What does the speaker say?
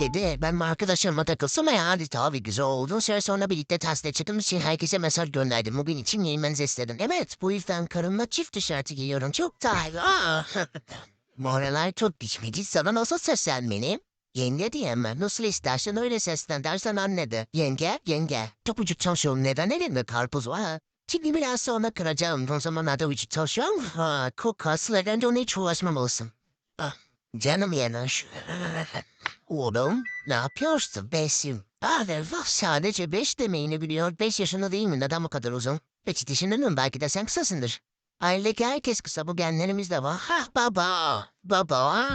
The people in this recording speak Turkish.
Dedi ben arkadaşlarıma takılsam ya hadi tabii güzel oldu. Sonra birlikte tasla çıktığımız için herkese mesaj gönderdim. Bugün için giyinmenizi istedim. Evet bu yüzden karımla çift tişörtü giyiyorum. Çok daha iyi. Moraller çok düşmedi. Sana nasıl seslenmeliyim? Yenge diyemem. Nasıl istersen öyle seslen dersen anne de. Yenge. Topucuk çalışıyorum. Neden elinde karpuz var? Şimdi biraz sonra kıracağım. O zamanlarda vücut çalışıyorum. Kokasıyla önce onu hiç uğraşmamalısın. Ah, canım yener. Oğlum ne yapıyorsun Besim? Bak sadece 5 demeyi biliyor. 5 yaşında değil mi? Neden bu kadar uzun? Peki düşündün belki de sen kısasındır. Ailedeki herkes kısa bu genlerimizde var. Ha baba. Baba.